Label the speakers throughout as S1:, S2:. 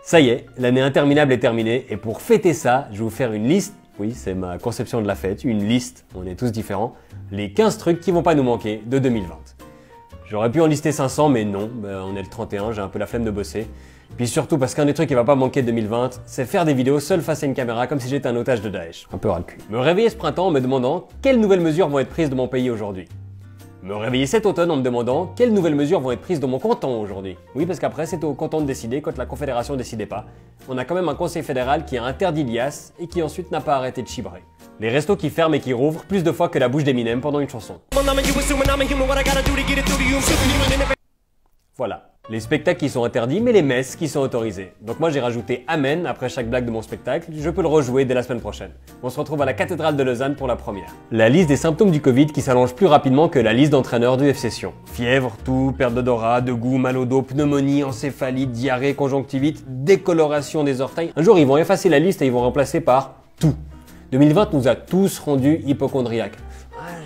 S1: Ça y est, l'année interminable est terminée et pour fêter ça, je vais vous faire une liste, oui c'est ma conception de la fête, une liste, on est tous différents, les 15 trucs qui vont pas nous manquer de 2020. J'aurais pu en lister 500 mais non, on est le 31, j'ai un peu la flemme de bosser. Puis surtout parce qu'un des trucs qui va pas manquer de 2020, c'est faire des vidéos seul face à une caméra comme si j'étais un otage de Daesh. Un peu ras le cul. Me réveiller ce printemps en me demandant quelles nouvelles mesures vont être prises de mon pays aujourd'hui. Me réveiller cet automne en me demandant quelles nouvelles mesures vont être prises dans mon canton aujourd'hui. Oui, parce qu'après, c'était au canton de décider quand la Confédération décidait pas. On a quand même un conseil fédéral qui a interdit l'IAS et qui ensuite n'a pas arrêté de chibrer. Les restos qui ferment et qui rouvrent plus de fois que la bouche d'Eminem pendant une chanson. Voilà. Les spectacles qui sont interdits, mais les messes qui sont autorisées. Donc moi j'ai rajouté Amen après chaque blague de mon spectacle, je peux le rejouer dès la semaine prochaine. On se retrouve à la cathédrale de Lausanne pour la première. La liste des symptômes du Covid qui s'allonge plus rapidement que la liste d'entraîneurs du F-Session. Fièvre, toux, perte d'odorat, de goût, mal au dos, pneumonie, encéphalite, diarrhée, conjonctivite, décoloration des orteils. Un jour ils vont effacer la liste et ils vont remplacer par tout. 2020 nous a tous rendus hypocondriaques.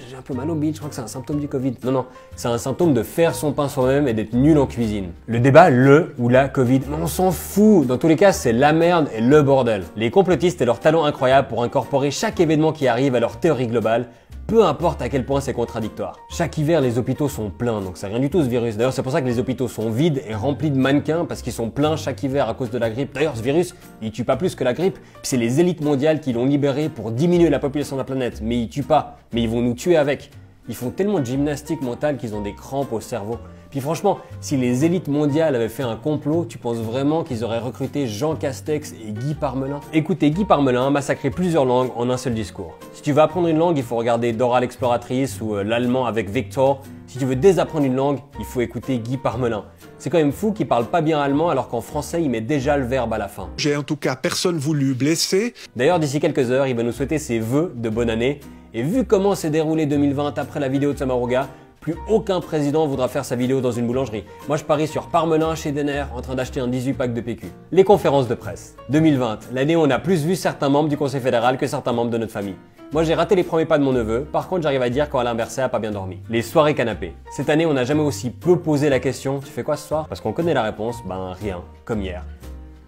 S1: J'ai un peu mal au bide, je crois que c'est un symptôme du Covid. Non, c'est un symptôme de faire son pain soi-même et d'être nul en cuisine. Le débat, le ou la Covid, mais on s'en fout. Dans tous les cas, c'est la merde et le bordel. Les complotistes et leur talent incroyable pour incorporer chaque événement qui arrive à leur théorie globale, peu importe à quel point c'est contradictoire. Chaque hiver, les hôpitaux sont pleins, donc c'est rien du tout ce virus. D'ailleurs, c'est pour ça que les hôpitaux sont vides et remplis de mannequins, parce qu'ils sont pleins chaque hiver à cause de la grippe. D'ailleurs, ce virus, il tue pas plus que la grippe, puis c'est les élites mondiales qui l'ont libéré pour diminuer la population de la planète. Mais ils tuent pas, mais ils vont nous tuer avec. Ils font tellement de gymnastique mentale qu'ils ont des crampes au cerveau. Puis franchement, si les élites mondiales avaient fait un complot, tu penses vraiment qu'ils auraient recruté Jean Castex et Guy Parmelin? Écoutez, Guy Parmelin massacrait plusieurs langues en un seul discours. Si tu veux apprendre une langue, il faut regarder Dora l'exploratrice ou l'allemand avec Victor. Si tu veux désapprendre une langue, il faut écouter Guy Parmelin. C'est quand même fou qu'il parle pas bien allemand alors qu'en français il met déjà le verbe à la fin.
S2: J'ai en tout cas personne voulu blesser.
S1: D'ailleurs d'ici quelques heures, il va nous souhaiter ses vœux de bonne année. Et vu comment s'est déroulé 2020 après la vidéo de Samaruga, plus aucun président voudra faire sa vidéo dans une boulangerie. Moi je parie sur Parmelin chez Denner en train d'acheter un 18 pack de PQ. Les conférences de presse. 2020, l'année où on a plus vu certains membres du Conseil fédéral que certains membres de notre famille. Moi j'ai raté les premiers pas de mon neveu, par contre j'arrive à dire quand Alain Berset a pas bien dormi. Les soirées canapé. Cette année on n'a jamais aussi peu posé la question « Tu fais quoi ce soir ?» Parce qu'on connaît la réponse, ben rien, comme hier.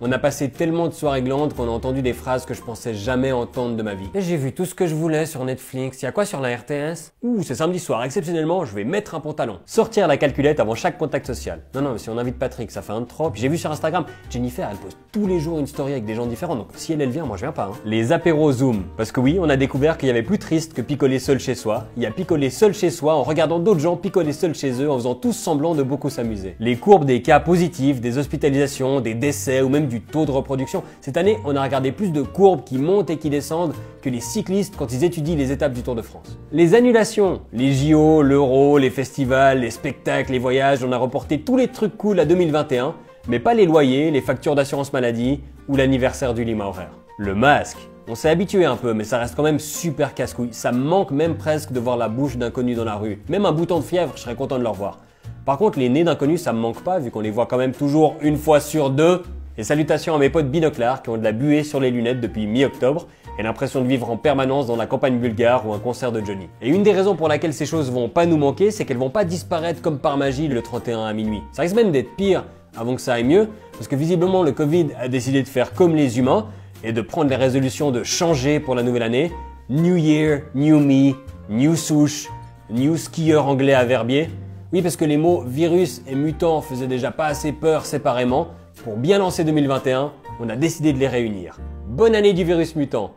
S1: On a passé tellement de soirées glandes qu'on a entendu des phrases que je pensais jamais entendre de ma vie. J'ai vu tout ce que je voulais sur Netflix, y a quoi sur la RTS? Ouh, c'est samedi soir, exceptionnellement, je vais mettre un pantalon. Sortir la calculette avant chaque contact social. Non, mais si on invite Patrick, ça fait un de trop. Puis j'ai vu sur Instagram, Jennifer, elle poste tous les jours une story avec des gens différents, donc si elle vient, moi je viens pas. Les apéros Zoom. Parce que oui, on a découvert qu'il y avait plus triste que picoler seul chez soi. Il y a picoler seul chez soi en regardant d'autres gens picoler seul chez eux en faisant tous semblant de beaucoup s'amuser. Les courbes des cas positifs, des hospitalisations, des décès ou même du taux de reproduction. Cette année, on a regardé plus de courbes qui montent et qui descendent que les cyclistes quand ils étudient les étapes du Tour de France. Les annulations, les JO, l'Euro, les festivals, les spectacles, les voyages, on a reporté tous les trucs cool à 2021, mais pas les loyers, les factures d'assurance maladie ou l'anniversaire du Lima horaire. Le masque. On s'est habitué un peu, mais ça reste quand même super casse-couille. Ça me manque même presque de voir la bouche d'inconnus dans la rue. Même un bouton de fièvre, je serais content de le revoir. Par contre, les nez d'inconnus, ça me manque pas, vu qu'on les voit quand même toujours une fois sur deux. Et salutations à mes potes binoclars qui ont de la buée sur les lunettes depuis mi-octobre et l'impression de vivre en permanence dans la campagne bulgare ou un concert de Johnny. Et une des raisons pour laquelle ces choses vont pas nous manquer, c'est qu'elles vont pas disparaître comme par magie le 31 à minuit. Ça risque même d'être pire avant que ça aille mieux, parce que visiblement le Covid a décidé de faire comme les humains et de prendre les résolutions de changer pour la nouvelle année. New Year, New Me, New Souche, New Skieur anglais à Verbier. Oui, parce que les mots virus et mutant faisaient déjà pas assez peur séparément. Pour bien lancer 2021, on a décidé de les réunir. Bonne année du virus mutant.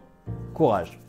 S1: Courage.